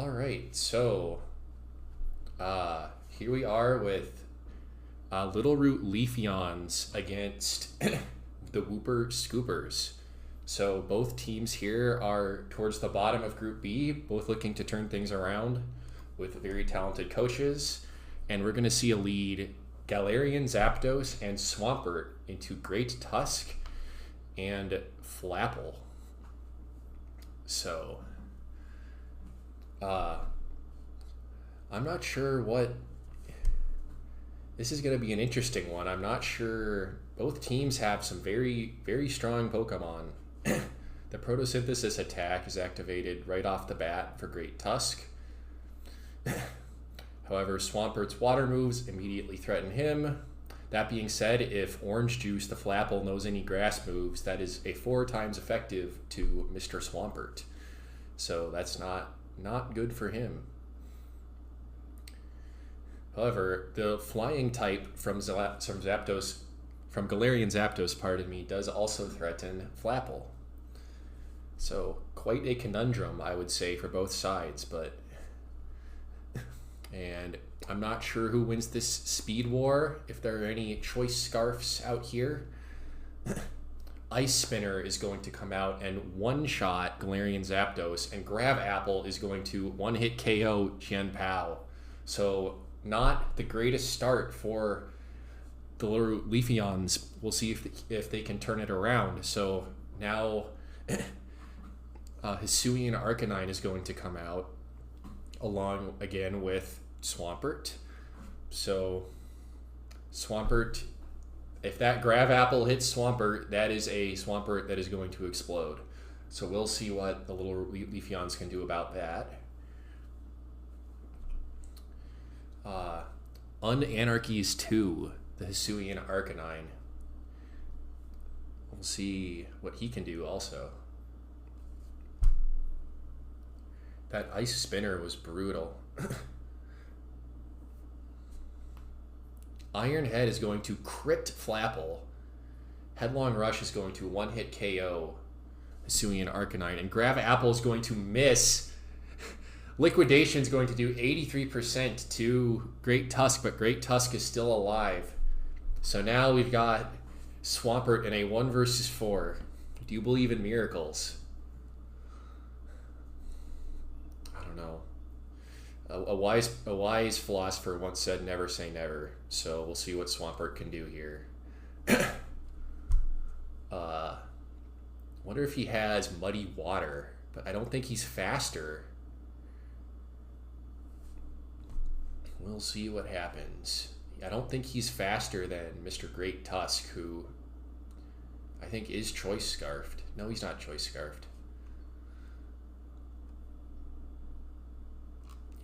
All right, so here we are with Littleroot Leafeons against the Wooper Scoopers. So both teams here are towards the bottom of Group B, both looking to turn things around with very talented coaches. And we're going to see a lead Galarian Zapdos and Swampert into Great Tusk and Flapple. So I'm not sure what... This is going to be an interesting one. I'm not sure... Both teams have some very, very strong Pokemon. The Photosynthesis attack is activated right off the bat for Great Tusk. However, Swampert's water moves immediately threaten him. That being said, if Orange Juice, the Flapple, knows any grass moves, that is a 4 times effective to Mr. Swampert. So that's not good for him. However, the flying type from Galarian Zapdos, does also threaten Flapple. So quite a conundrum, I would say, for both sides, but... And I'm not sure who wins this speed war, if there are any choice scarfs out here. Ice Spinner is going to come out and one-shot Galarian Zapdos, and Grab Apple is going to one-hit KO Qianpao. So not the greatest start for the Leafeons. We'll see if they can turn it around. So now Hisuian Arcanine is going to come out along again with Swampert. So Swampert, if that Grab Apple hits Swampert, that is a Swampert that is going to explode. So we'll see what the little Leafeons can do about that. Unanarchies 2, the Hisuian Arcanine. We'll see what he can do also. That Ice Spinner was brutal. Iron Head is going to crit Flapple. Headlong Rush is going to one-hit KO Hisuian Arcanine. And Grab Apple is going to miss. Liquidation is going to do 83% to Great Tusk, but Great Tusk is still alive. So now we've got Swampert in a 1 versus 4. Do you believe in miracles? I don't know. A wise philosopher once said, never say never. So we'll see what Swampert can do here. Wonder if he has Muddy Water, but I don't think he's faster. We'll see what happens. I don't think he's faster than Mr. Great Tusk, who I think is Choice Scarfed. No, he's not Choice Scarfed.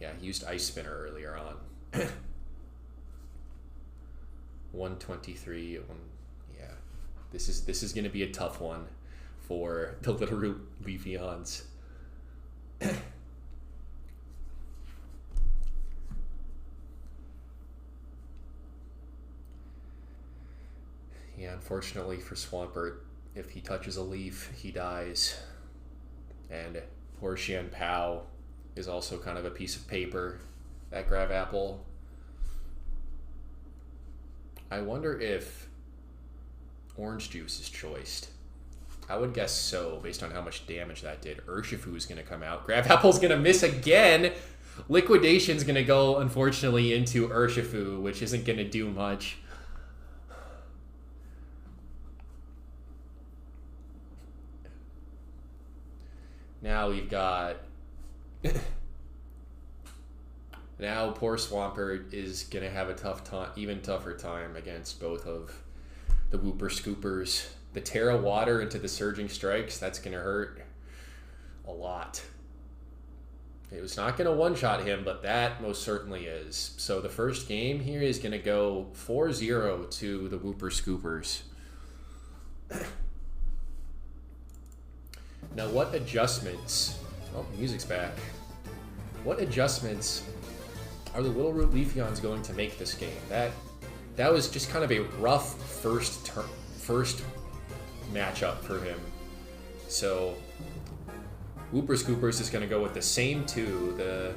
Yeah, he used Ice Spinner earlier on. 123. Yeah, this is going to be a tough one for the Littleroot Leafeons. Yeah, unfortunately for Swampert, if he touches a leaf, he dies. And poor Qianpao is also kind of a piece of paper. That Grab Apple. I wonder if Orange Juice is choiced. I would guess so, based on how much damage that did. Urshifu is going to come out. Grab Apple's going to miss again. Liquidation's going to go, unfortunately, into Urshifu, which isn't going to do much. Now we've got... Now poor Swampert is going to have a tough time, even tougher time against both of the Wooper Scoopers. The Terra Water into the Surging Strikes, that's going to hurt a lot. It was not going to one-shot him, but that most certainly is. So the first game here is going to go 4-0 to the Wooper Scoopers. Now, what adjustments... Oh, music's back. What adjustments are the Littleroot Leafeons going to make this game? That was just kind of a rough first matchup for him. So Wooper Scoopers is going to go with the same two, the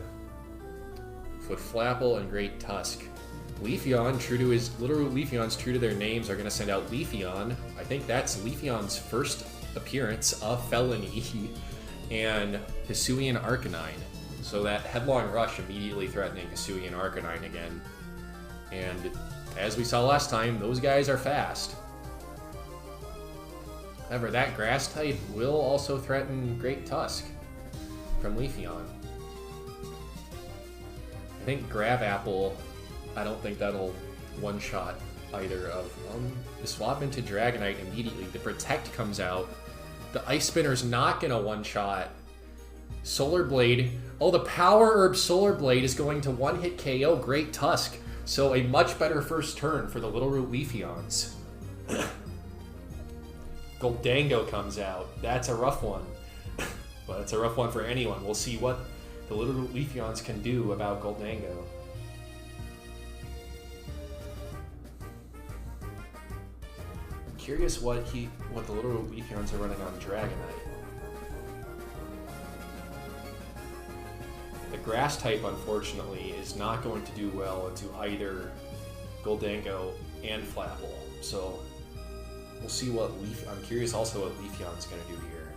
Foot Flapple and Great Tusk. Leafeon, true to his Littleroot Leafeons, true to their names, are going to send out Leafeon. I think that's Leafeon's first appearance of Felony, and Hisuian Arcanine. So that Headlong Rush immediately threatening Hisuian Arcanine again. And as we saw last time, those guys are fast. However, that Grass type will also threaten Great Tusk from Leafeon. I think Grab Apple, I don't think that'll one-shot either of them. The swap into Dragonite immediately. The Protect comes out. The Ice Spinner's not going to one-shot. Solar Blade. Oh, the Power Herb Solar Blade is going to one-hit KO Great Tusk. So a much better first turn for the Littleroot Leafeons. Goldango comes out. That's a rough one. But it's a rough one for anyone. We'll see what the Littleroot Leafeons can do about Goldango. I'm curious what the Littleroot Leafeons are running on Dragonite. The Grass type, unfortunately, is not going to do well into either Goldango and Flapple. So we'll see what I'm curious also what Leafeon's going to do here.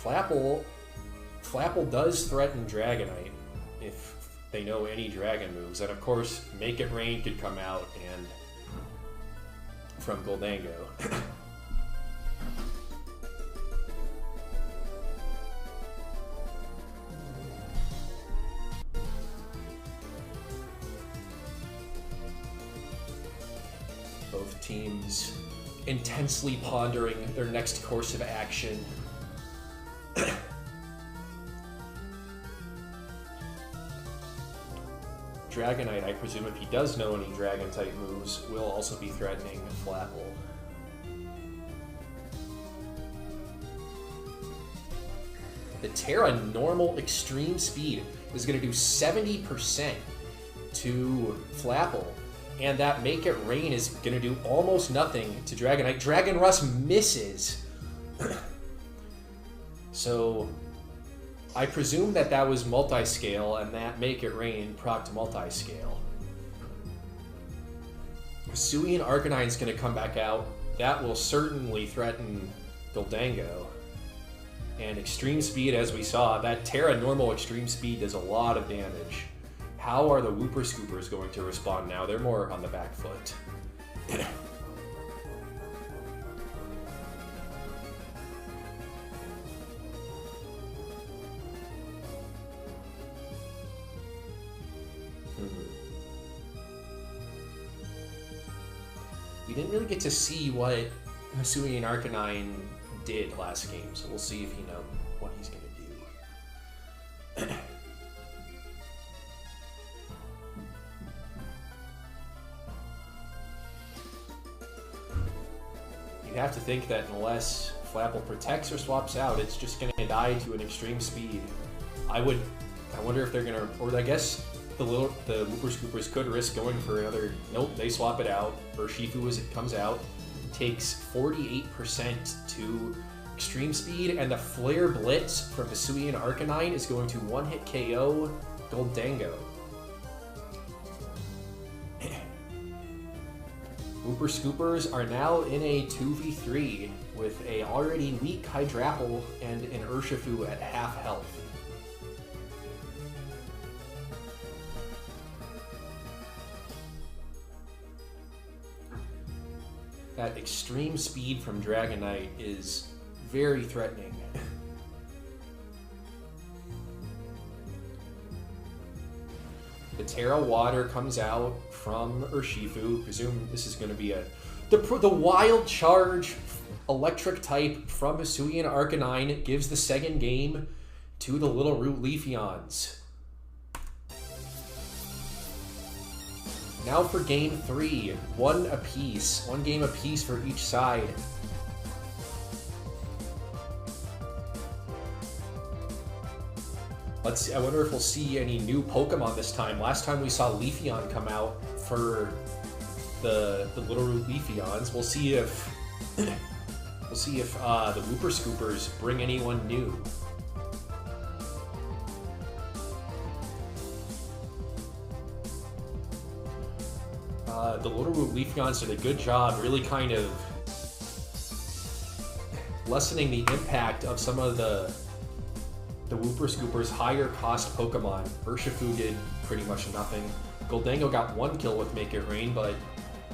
Flapple does threaten Dragonite if they know any Dragon moves, and of course, Make It Rain could come out and from Goldango. Both teams intensely pondering their next course of action. Dragonite, I presume, if he does know any Dragon-type moves, will also be threatening Flapple. The Terra Normal Extreme Speed is going to do 70% to Flapple, and that Make It Rain is going to do almost nothing to Dragonite. Dragon Rust misses. So I presume that was multi-scale, and that Make It Rain procced multi-scale. Hisuian Arcanine is going to come back out. That will certainly threaten Goldango. And Extreme Speed, as we saw, that Terra Normal Extreme Speed does a lot of damage. How are the Wooper Scoopers going to respond now? They're more on the back foot. We didn't really get to see what Hisuian Arcanine did last game, so we'll see if he knows what he's going to do. You have to think that unless Flapple protects or swaps out, it's just going to die to an extreme speed. I wonder if they're going to, or I guess the Wooper Scoopers could risk going for another. Nope, they swap it out. Urshifu, as it comes out, takes 48% to extreme speed, and the Flare Blitz from Hisuian Arcanine is going to one-hit KO Goldango. Wooper Scoopers are now in a 2v3 with a already weak Hydrapple and an Urshifu at half health. That extreme speed from Dragonite is very threatening. The Terra Water comes out from Urshifu. Presume this is going to be the Wild Charge Electric type from Hisuian Arcanine gives the second game to the Littleroot Leafeons. Now for game 3, one game apiece for each side. Let's see, I wonder if we'll see any new Pokemon this time. Last time we saw Leafeon come out for the Littleroot Leafeons. We'll see if the Wooper Scoopers bring anyone new. The Littleroot Leafeons did a good job really kind of lessening the impact of some of the Wooper Scooper's higher cost Pokemon. Urshifu did pretty much nothing. Goldango got 1 kill with Make It Rain, but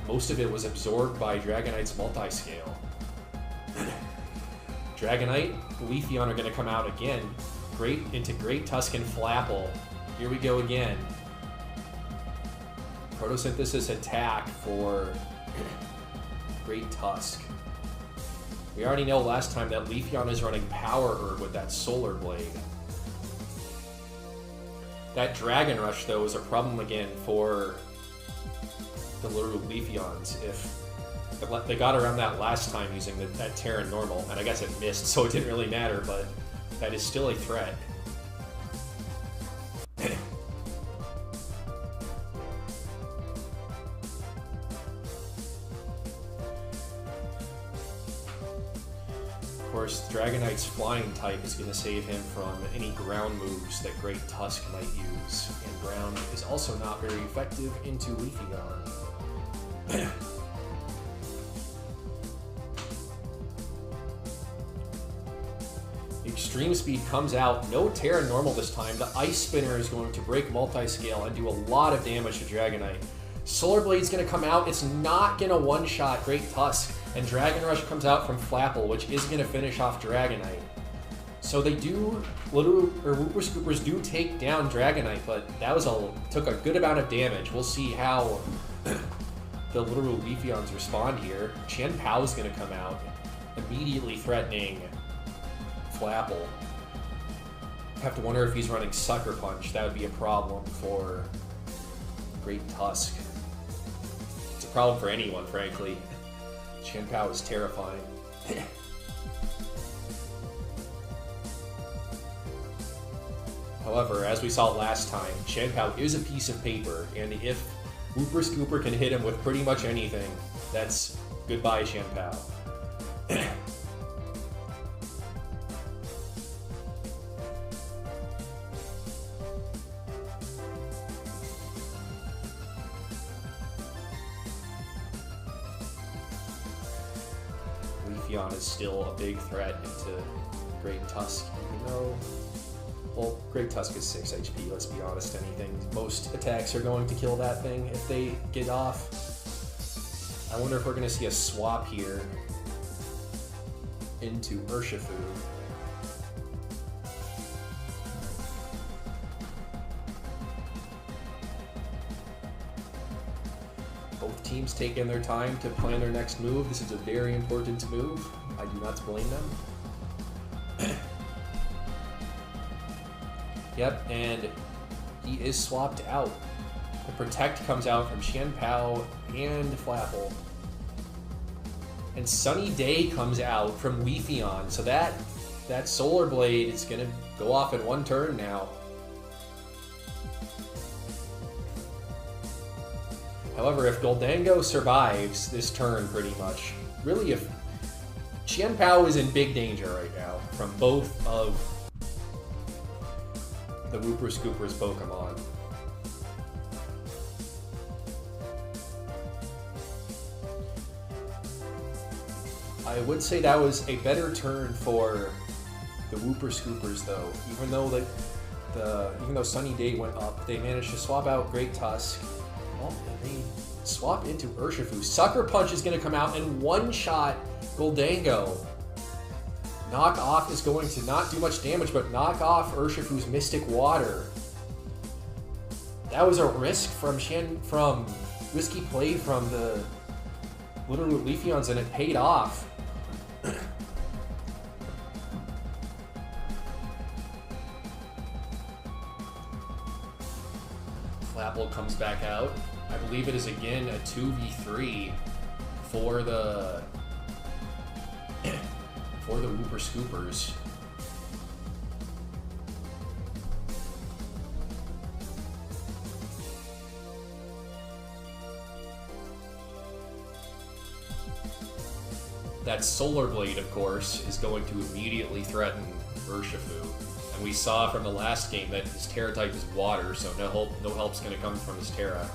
most of it was absorbed by Dragonite's multi-scale. Dragonite, Leafeon are going to come out again. Into Great Tusk and Flapple. Here we go again. Photosynthesis attack for Great Tusk. We already know last time that Leafeon is running Power Herb with that Solar Blade. That Dragon Rush, though, is a problem again for the Littleroot Leafeons. If they got around that last time using that Terra Normal, and I guess it missed, so it didn't really matter, but that is still a threat. Of course, Dragonite's Flying type is going to save him from any ground moves that Great Tusk might use, and ground is also not very effective into Leafeon. Extreme Speed comes out, no Terra Normal this time. The Ice Spinner is going to break multi-scale and do a lot of damage to Dragonite. Solar Blade's going to come out, it's not going to one-shot Great Tusk, and Dragon Rush comes out from Flapple, which is going to finish off Dragonite. So they do, Wooper Scoopers do take down Dragonite, but that was took a good amount of damage. We'll see how the Littleroot Leafeons respond here. Chien-Pao is going to come out, immediately threatening Flapple. I have to wonder if he's running Sucker Punch. That would be a problem for Great Tusk. It's a problem for anyone, frankly. Chien-Pao is terrifying. However, as we saw last time, Chien-Pao is a piece of paper, and if Wooper Scooper can hit him with pretty much anything, that's goodbye, Chien-Pao. Leafeon is still a big threat into Great Tusk, even though, well, Great Tusk is 6 HP, let's be honest, most attacks are going to kill that thing if they get off. I wonder if we're going to see a swap here into Urshifu. Both teams taking their time to plan their next move. This is a very important move. I do not blame them. Yep, and he is swapped out. The Protect comes out from Chien-Pao and Flapple. And Sunny Day comes out from Leafeon. So that Solar Blade is going to go off in one turn now. However, if Goldango survives this turn pretty much, really if Chien-Pao is in big danger right now from both of the Wooper Scooper's Pokemon. I would say that was a better turn for the Wooper Scoopers though. Even though Sunny Day went up, they managed to swap out Great Tusk. Oh, and they swap into Urshifu. Sucker Punch is going to come out and one-shot Goldango. Knock Off is going to not do much damage, but knock off Urshifu's Mystic Water. That was a risk from risky play from the Littleroot Leafeons, and it paid off. Flapple comes back out. I believe it is again a 2v3 for the Wooper Scoopers. That Solar Blade, of course, is going to immediately threaten Urshifu. And we saw from the last game that his Terra type is water, so no help's going to come from his Terra.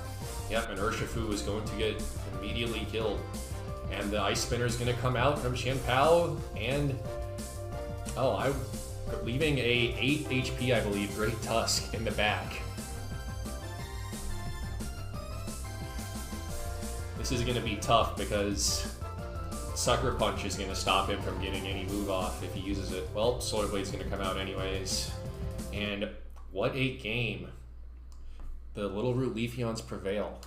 Yep, and Urshifu is going to get immediately killed. And the Ice Spinner is going to come out from Qianpao, and I'm leaving a 8 HP, I believe, Great Tusk in the back. This is going to be tough because Sucker Punch is going to stop him from getting any move off if he uses it. Well, Solar Blade's going to come out anyways. And what a game. The Littleroot Leafeons prevail.